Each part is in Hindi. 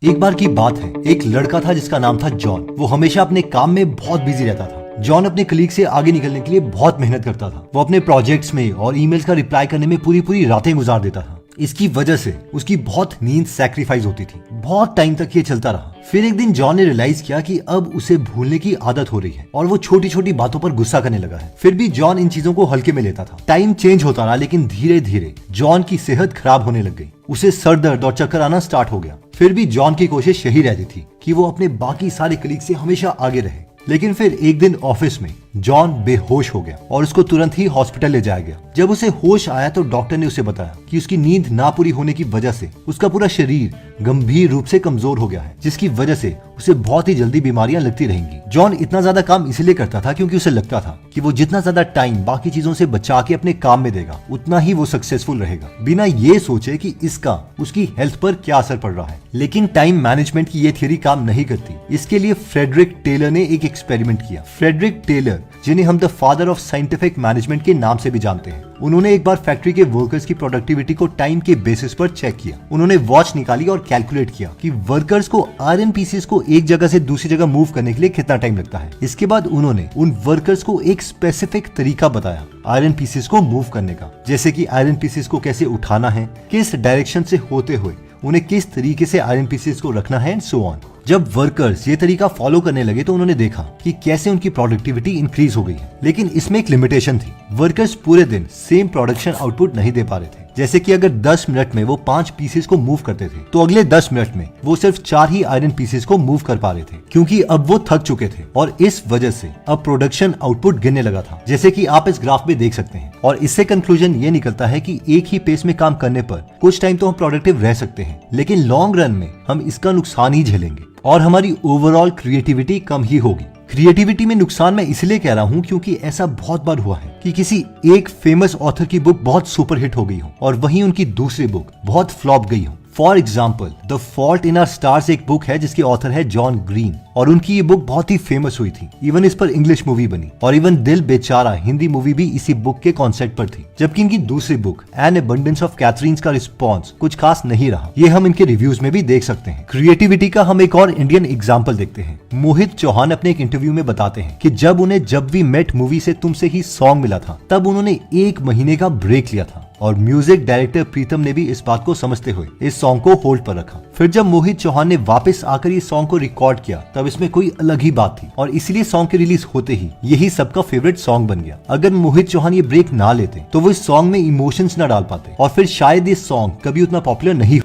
एक बार की बात है, एक लड़का था जिसका नाम था जॉन। वो हमेशा अपने काम में बहुत बिजी रहता था। जॉन अपने कलीग से आगे निकलने के लिए बहुत मेहनत करता था। वो अपने प्रोजेक्ट्स में और ईमेल्स का रिप्लाई करने में पूरी पूरी रातें गुजार देता था। इसकी वजह से उसकी बहुत नींद सैक्रिफाइस होती थी। बहुत टाइम तक ये चलता रहा। फिर एक दिन जॉन ने रियलाइज किया कि अब उसे भूलने की आदत हो रही है और वो छोटी छोटी बातों पर गुस्सा करने लगा है। फिर भी जॉन इन चीजों को हल्के में लेता था। टाइम चेंज होता रहा, लेकिन धीरे धीरे जॉन की सेहत खराब होने लग गई। उसे सर दर्द और चक्कर आना स्टार्ट हो गया। फिर भी जॉन की कोशिश यही रहती थी कि वो अपने बाकी सारे कलीग से हमेशा आगे रहे। लेकिन फिर एक दिन ऑफिस में जॉन बेहोश हो गया और उसको तुरंत ही हॉस्पिटल ले जाया गया। जब उसे होश आया तो डॉक्टर ने उसे बताया कि उसकी नींद ना पूरी होने की वजह से उसका पूरा शरीर गंभीर रूप से कमजोर हो गया है, जिसकी वजह से उसे बहुत ही जल्दी बीमारियां लगती रहेंगी। जॉन इतना ज्यादा काम इसलिए करता था क्योंकि उसे लगता था कि वो जितना ज्यादा टाइम बाकी चीजों से बचा के अपने काम में देगा, उतना ही वो सक्सेसफुल रहेगा, बिना ये सोचे कि इसका उसकी हेल्थ पर क्या असर पड़ रहा है। लेकिन टाइम मैनेजमेंट की ये थियरी काम नहीं करती। इसके लिए फ्रेडरिक टेलर ने एक एक्सपेरिमेंट किया। फ्रेडरिक टेलर, जिन्हें हम the father of scientific management के नाम से भी जानते हैं, उन्होंने एक बार फैक्ट्री के वर्कर्स की प्रोडक्टिविटी को टाइम के बेसिस पर चेक किया। उन्होंने वॉच निकाली और कैलकुलेट किया कि वर्कर्स को आयरन पीसेस को एक जगह से दूसरी जगह मूव करने के लिए कितना टाइम लगता है। इसके बाद उन्होंने उन वर्कर्स को एक स्पेसिफिक तरीका बताया आयरन पीसेस को मूव करने का, जैसे कि आयरन पीसेस को कैसे उठाना है, किस डायरेक्शन से होते हुए उन्हें किस तरीके से आयरन पीसेस को रखना है एंड सो ऑन। जब वर्कर्स ये तरीका फॉलो करने लगे तो उन्होंने देखा कि कैसे उनकी प्रोडक्टिविटी इंक्रीज हो गई है। लेकिन इसमें एक लिमिटेशन थी। वर्कर्स पूरे दिन सेम प्रोडक्शन आउटपुट नहीं दे पा रहे थे। जैसे कि अगर 10 मिनट में वो 5 पीसेस को मूव करते थे तो अगले 10 मिनट में वो सिर्फ 4 ही आयरन पीसेस को मूव कर पा रहे थे, क्योंकि अब वो थक चुके थे और इस वजह से अब प्रोडक्शन आउटपुट गिरने लगा था, जैसे कि आप इस ग्राफ में देख सकते हैं। और इससे कंक्लूजन ये निकलता है कि एक ही पेस में काम करने पर कुछ टाइम तो हम प्रोडक्टिव रह सकते हैं, लेकिन लॉन्ग रन में हम इसका नुकसान ही झेलेंगे और हमारी ओवरऑल क्रिएटिविटी कम ही होगी। क्रिएटिविटी में नुकसान मैं इसलिए कह रहा हूँ क्योंकि ऐसा बहुत बार हुआ है कि किसी एक फेमस ऑथर की बुक बहुत सुपरहिट हो गई हो और वहीं उनकी दूसरी बुक बहुत फ्लॉप गई हो। For example, the fault in our stars एक बुक है जिसकी ऑथर है जॉन ग्रीन और उनकी ये बुक बहुत ही फेमस हुई थी। इवन इस पर इंग्लिश मूवी बनी और इवन दिल बेचारा हिंदी मूवी भी इसी बुक के कॉन्सेप्ट पर थी। जबकि इनकी दूसरी book an abundance of Katherines का रिस्पॉन्स कुछ खास नहीं रहा। ये हम इनके रिव्यूज में भी देख सकते हैं। क्रिएटिविटी का हम एक और इंडियन एग्जाम्पल देखते हैं। मोहित चौहान अपने एक इंटरव्यू में बताते हैं कि जब उन्हें जब वी मेट मूवी से तुमसे ही सॉन्ग मिला था तब उन्होंने 1 महीने का ब्रेक लिया था और म्यूजिक डायरेक्टर प्रीतम ने भी इस बात को समझते हुए इस सॉन्ग को होल्ड पर रखा। फिर जब मोहित चौहान ने वापस आकर ये सॉन्ग को रिकॉर्ड किया तब इसमें कोई अलग ही बात थी और इसलिए सॉन्ग के रिलीज होते ही यही सबका फेवरेट सॉन्ग बन गया। अगर मोहित चौहान ये ब्रेक ना लेते तो वो इस सॉन्ग में इमोशंस ना डाल पाते और फिर शायद ये सॉन्ग कभी उतना पॉपुलर नहीं।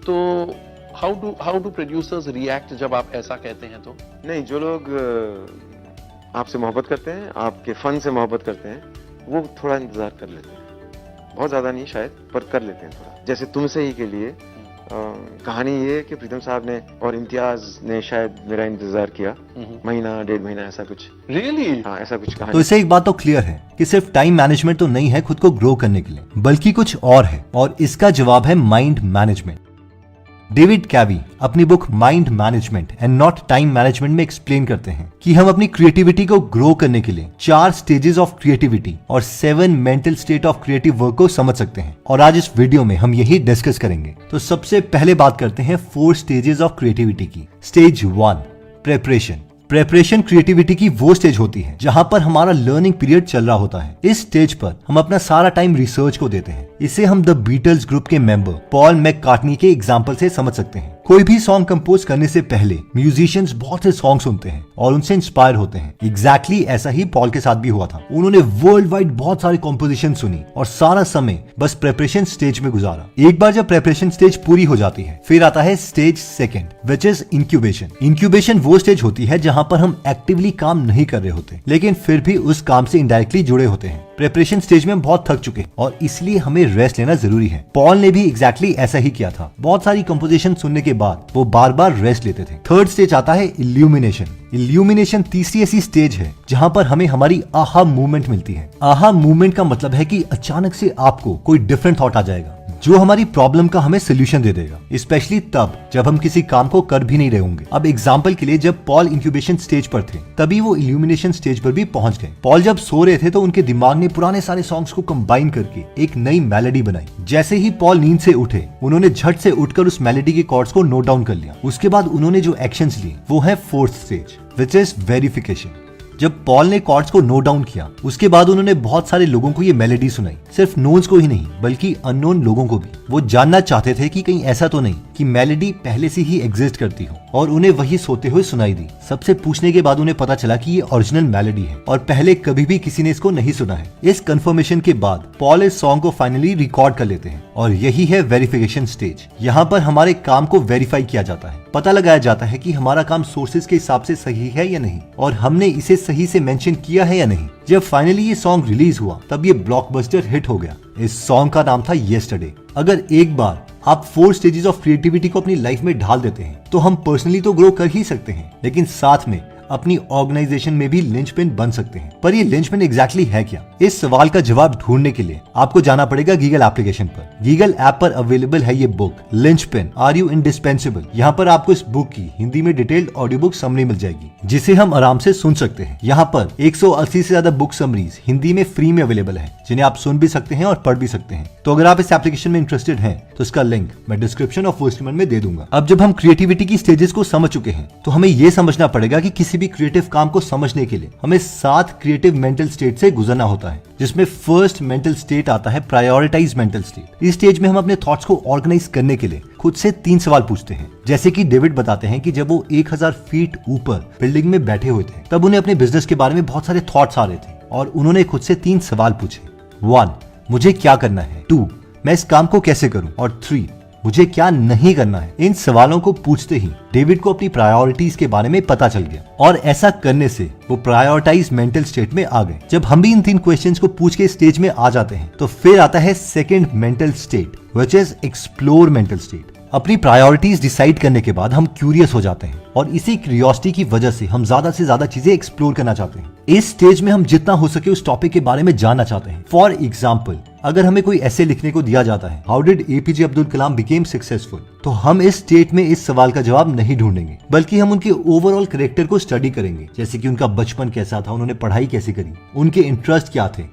तो हाउ डू प्रोड्यूसर्स रिएक्ट जब आप ऐसा कहते हैं? तो नहीं, जो लोग आपसे मोहब्बत करते हैं, आपके फन से मोहब्बत करते हैं, वो थोड़ा इंतजार कर लेते हैं। बहुत ज्यादा नहीं शायद, पर कर लेते हैं थोड़ा। जैसे तुमसे ही के लिए कहानी ये कि प्रीतम साहब ने और इम्तियाज ने शायद मेरा इंतजार किया महीना 1.5 महीना, ऐसा कुछ। रियली? हाँ, ऐसा कुछ कहानी। तो इससे एक बात तो क्लियर है कि सिर्फ टाइम मैनेजमेंट तो नहीं है खुद को ग्रो करने के लिए, बल्कि कुछ और है और इसका जवाब है माइंड मैनेजमेंट। डेविड कैवी अपनी book mind management and not time management में एक्सप्लेन करते हैं कि हम अपनी क्रिएटिविटी को ग्रो करने के लिए 4 स्टेजेस ऑफ क्रिएटिविटी और 7 mental state of creative work को समझ सकते हैं और आज इस वीडियो में हम यही डिस्कस करेंगे। तो सबसे पहले बात करते हैं 4 स्टेजेस ऑफ क्रिएटिविटी की। Stage 1, preparation. प्रेपरेशन क्रिएटिविटी की वो स्टेज होती है जहां पर हमारा लर्निंग पीरियड चल रहा होता है। इस स्टेज पर हम अपना सारा टाइम रिसर्च को देते हैं। इसे हम द बीटल्स ग्रुप के मेंबर पॉल मैककार्टनी के एग्जांपल से समझ सकते हैं। कोई भी सॉन्ग कंपोज करने से पहले म्यूजिशियंस बहुत से सॉन्ग सुनते हैं और उनसे इंस्पायर होते हैं। एग्जैक्टली ऐसा ही पॉल के साथ भी हुआ था। उन्होंने वर्ल्ड वाइड बहुत सारी कॉम्पोजिशन सुनी और सारा समय बस प्रेपरेशन स्टेज में गुजारा। एक बार जब प्रेपरेशन स्टेज पूरी हो जाती है फिर आता है stage 2, which is incubation. Incubation वो स्टेज होती है जहां पर हम एक्टिवली काम नहीं कर रहे होते लेकिन फिर भी उस काम से इनडायरेक्टली जुड़े होते हैं। प्रेपरेशन स्टेज में हम बहुत थक चुके हैं और इसलिए हमें रेस्ट लेना जरूरी है। पॉल ने भी एग्जैक्टली ऐसा ही किया था। बहुत सारी कंपोजिशन सुनने के बाद वो बार बार रेस्ट लेते थे। 3rd स्टेज आता है इल्यूमिनेशन। इल्यूमिनेशन तीसरी ऐसी स्टेज है जहां पर हमें हमारी आहा मूवमेंट मिलती है। आहा मूवमेंट का मतलब है कि अचानक से आपको कोई डिफरेंट थॉट आ जाएगा जो हमारी प्रॉब्लम का हमें सोल्यूशन दे देगा, स्पेशली तब जब हम किसी काम को कर भी नहीं रहे होंगे। अब एग्जाम्पल के लिए जब पॉल इंक्यूबेशन स्टेज पर थे तभी वो इल्यूमिनेशन स्टेज पर भी पहुंच गए। पॉल जब सो रहे थे तो उनके दिमाग ने पुराने सारे सॉन्ग्स को कंबाइन करके एक नई मेलोडी बनाई। जैसे ही पॉल नींद से उठे उन्होंने झट से उठकर उस मेलोडी के कॉर्ड्स को नोट डाउन कर लिया। उसके बाद उन्होंने जो एक्शंस लिए वो है fourth stage, which is verification. जब पॉल ने कॉर्ड्स को नोट डाउन किया उसके बाद उन्होंने बहुत सारे लोगों को ये मेलोडी सुनाई, सिर्फ नोन्स को ही नहीं बल्कि अननोन लोगों को भी। वो जानना चाहते थे कि कहीं ऐसा तो नहीं कि मेलोडी पहले से ही एग्जिस्ट करती हो, और उन्हें वही सोते हुए सुनाई दी। सबसे पूछने के बाद उन्हें पता चला कि ये ओरिजिनल मेलोडी है और पहले कभी भी किसी ने इसको नहीं सुना है। इस कंफर्मेशन के बाद पॉल इस सॉन्ग को फाइनली रिकॉर्ड कर लेते हैं और यही है वेरिफिकेशन स्टेज। यहाँ पर हमारे काम को वेरीफाई किया जाता है, पता लगाया जाता है कि हमारा काम सोर्सेज के हिसाब से सही है या नहीं और हमने इसे सही से मेंशन किया है या नहीं। जब फाइनली ये सॉन्ग रिलीज हुआ तब ये ब्लॉकबस्टर हिट हो गया। इस सॉन्ग का नाम था येस्टरडे। अगर एक बार आप 4 स्टेजेस ऑफ क्रिएटिविटी को अपनी लाइफ में ढाल देते हैं तो हम पर्सनली तो ग्रो कर ही सकते हैं, लेकिन साथ में अपनी ऑर्गेनाइजेशन में भी लिंचपिन बन सकते हैं। पर ये लिंचपिन एग्जैक्टली है क्या? इस सवाल का जवाब ढूंढने के लिए आपको जाना पड़ेगा गीगल एप्लीकेशन पर। गीगल ऐप पर अवेलेबल है ये book linchpin, are you indispensable. यहाँ पर आपको इस बुक की हिंदी में डिटेल्ड ऑडियो बुक समरी मिल जाएगी जिसे हम आराम से सुन सकते हैं। यहाँ पर 180 से ज्यादा बुक समरीज हिंदी में फ्री में अवेलेबल है जिन्हें आप सुन भी सकते हैं और पढ़ भी सकते हैं। तो अगर आप इस एप्लीकेशन में इंटरेस्टेड हैं तो इसका लिंक मैं डिस्क्रिप्शन और फर्स्ट कमेंट में दे दूंगा। अब जब हम क्रिएटिविटी की स्टेजेस को समझ चुके हैं तो हमें ये समझना पड़ेगा कि किसी भी क्रिएटिव काम को समझने के लिए हमें 7 क्रिएटिव मेंटल स्टेट से गुजरना होता है, जिसमें फर्स्ट मेंटल स्टेट आता है प्रायोरिटाइज मेंटल स्टेट। इस स्टेज में हम अपने थॉट्स को ऑर्गेनाइज करने के लिए खुद से 3 सवाल पूछते हैं। जैसे कि डेविड बताते हैं कि जब वो 1000 फीट ऊपर बिल्डिंग में बैठे हुए थे तब उन्हें अपने बिजनेस के बारे में बहुत सारे थॉट्स आ रहे थे और उन्होंने खुद से 3 सवाल पूछे। 1, मुझे क्या करना है। 2, मैं इस काम को कैसे करूं। और 3, मुझे क्या नहीं करना है। इन सवालों को पूछते ही डेविड को अपनी प्रायोरिटीज के बारे में पता चल गया और ऐसा करने से वो प्रायोरिटाइज मेंटल स्टेट में आ गए। जब हम भी इन 3 क्वेश्चंस को पूछ के स्टेज में आ जाते हैं तो फिर आता है second mental state, which is explore mental state. अपनी प्रायोरिटीज डिसाइड करने के बाद हम क्यूरियस हो जाते हैं और इसी क्यूरियोसिटी की वजह से हम ज्यादा से ज्यादा चीजें एक्सप्लोर करना चाहते हैं। इस स्टेज में हम जितना हो सके उस टॉपिक के बारे में जानना चाहते हैं। फॉर एग्जाम्पल, अगर हमें कोई ऐसे लिखने को दिया जाता है how did APJ Abdul Kalam became successful, तो हम इस स्टेट में इस सवाल का जवाब नहीं ढूंढेंगे बल्कि हम उनके ओवरऑल कैरेक्टर को स्टडी करेंगे। जैसे कि उनका बचपन कैसा था, उन्होंने पढ़ाई कैसे करी, उनके इंटरेस्ट क्या थे,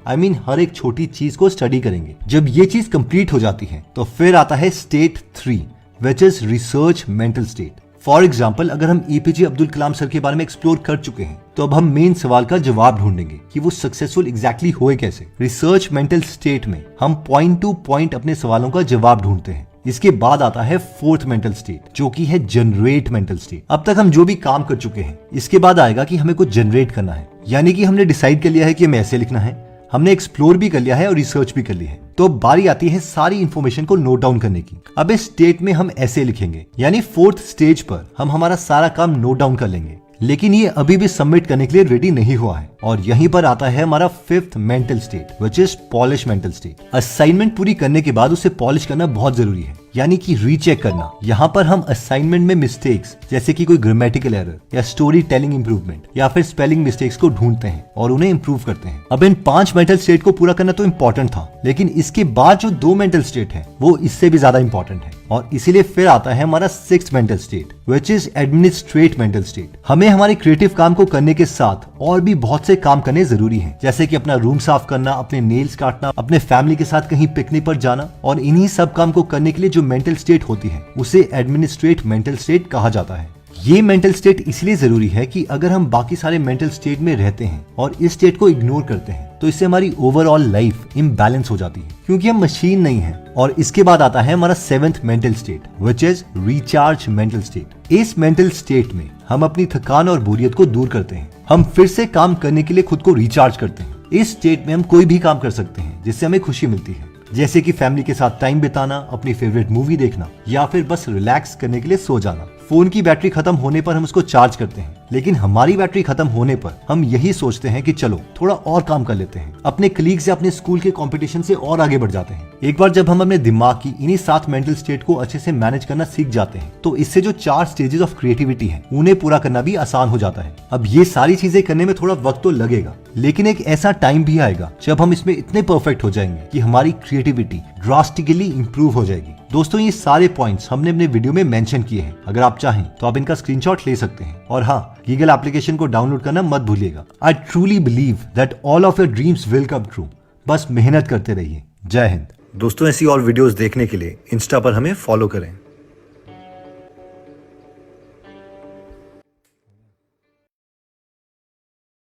हर एक छोटी चीज को स्टडी करेंगे। जब ये चीज कंप्लीट हो जाती है तो फिर आता है state 3, which is research mental state. For example, अगर हम एपीजे अब्दुल कलाम सर के बारे में एक्सप्लोर कर चुके हैं तो अब हम मेन सवाल का जवाब ढूंढेंगे कि वो सक्सेसफुल एग्जैक्टली हुए कैसे। रिसर्च मेंटल स्टेट में हम पॉइंट टू पॉइंट अपने सवालों का जवाब ढूंढते हैं। इसके बाद आता है फोर्थ मेंटल स्टेट, जो कि है जनरेट मेंटल स्टेट। अब तक हम जो भी काम कर चुके हैं इसके बाद आएगा कि हमें कुछ जनरेट करना है, यानी कि हमने डिसाइड कर लिया है कि हमें ऐसे लिखना है, हमने एक्सप्लोर भी कर लिया है और रिसर्च भी कर ली है। तो अब बारी आती है सारी इंफॉर्मेशन को नोट डाउन करने की। अब इस स्टेट में हम ऐसे लिखेंगे, यानी फोर्थ स्टेज पर हम हमारा सारा काम नोट डाउन कर लेंगे, लेकिन ये अभी भी सबमिट करने के लिए रेडी नहीं हुआ है। और यहीं पर आता है हमारा fifth mental state, which is polish mental state. Assignment पूरी करने के बाद उसे पॉलिश करना बहुत जरूरी है, यानी कि रीचेक करना। यहाँ पर हम असाइनमेंट में मिस्टेक्स जैसे कि कोई ग्रामेटिकल एरर या स्टोरी टेलिंग इंप्रूवमेंट या फिर स्पेलिंग मिस्टेक्स को ढूंढते हैं और उन्हें इंप्रूव करते हैं। अब इन 5 मेंटल स्टेट को पूरा करना तो इम्पोर्टेंट था, लेकिन इसके बाद जो 2 मेंटल स्टेट है वो इससे भी ज्यादा इंपॉर्टेंट है और इसीलिए फिर आता है हमारा 6th mental state, which is administrate mental state. हमें हमारे क्रिएटिव काम को करने के साथ और भी बहुत से काम करने जरूरी हैं, जैसे कि अपना रूम साफ करना, अपने नेल्स काटना, अपने फैमिली के साथ कहीं पिकनिक पर जाना। और इन्हीं सब काम को करने के लिए जो मेंटल स्टेट होती है उसे एडमिनिस्ट्रेट मेंटल स्टेट कहा जाता है। ये मेंटल स्टेट इसलिए जरूरी है कि अगर हम बाकी सारे मेंटल स्टेट में रहते हैं और इस स्टेट को इग्नोर करते हैं तो इससे हमारी ओवरऑल लाइफ इम्बैलेंस हो जाती है, क्योंकि हम मशीन नहीं है। और इसके बाद आता है हमारा 7th mental state, which is recharge mental state. इस मेंटल स्टेट में हम अपनी थकान और बोरियत को दूर करते हैं, हम फिर से काम करने के लिए खुद को रिचार्ज करते हैं। इस स्टेट में हम कोई भी काम कर सकते हैं जिससे हमें खुशी मिलती है, जैसे कि फैमिली के साथ टाइम बिताना, अपनी फेवरेट मूवी देखना या फिर बस रिलैक्स करने के लिए सो जाना। फोन की बैटरी खत्म होने पर हम उसको चार्ज करते हैं लेकिन हमारी बैटरी खत्म होने पर हम यही सोचते हैं कि चलो थोड़ा और काम कर लेते हैं, अपने कलीग से, अपने स्कूल के कंपटीशन से और आगे बढ़ जाते हैं। एक बार जब हम अपने दिमाग की इन्हीं 7 मेंटल स्टेट को अच्छे से मैनेज करना सीख जाते हैं तो इससे जो 4 स्टेजेस ऑफ क्रिएटिविटी हैं उन्हें पूरा करना भी आसान हो जाता है। अब ये सारी चीजें करने में थोड़ा वक्त तो लगेगा, लेकिन एक ऐसा टाइम भी आएगा जब हम इसमें इतने परफेक्ट हो जाएंगे कि हमारी क्रिएटिविटी ड्रास्टिकली इंप्रूव हो जाएगी। दोस्तों, ये सारे पॉइंट्स हमने अपने वीडियो में मेंशन किए हैं। अगर आप चाहें तो आप इनका स्क्रीनशॉट ले सकते हैं। और हाँ, गीगल एप्लीकेशन को डाउनलोड करना मत भूलिएगा। I truly believe that all of your dreams will come true. बस मेहनत करते रहिए। जय हिंद। दोस्तों, ऐसी और वीडियोस देखने के लिए इंस्टा पर हमें फॉलो करें।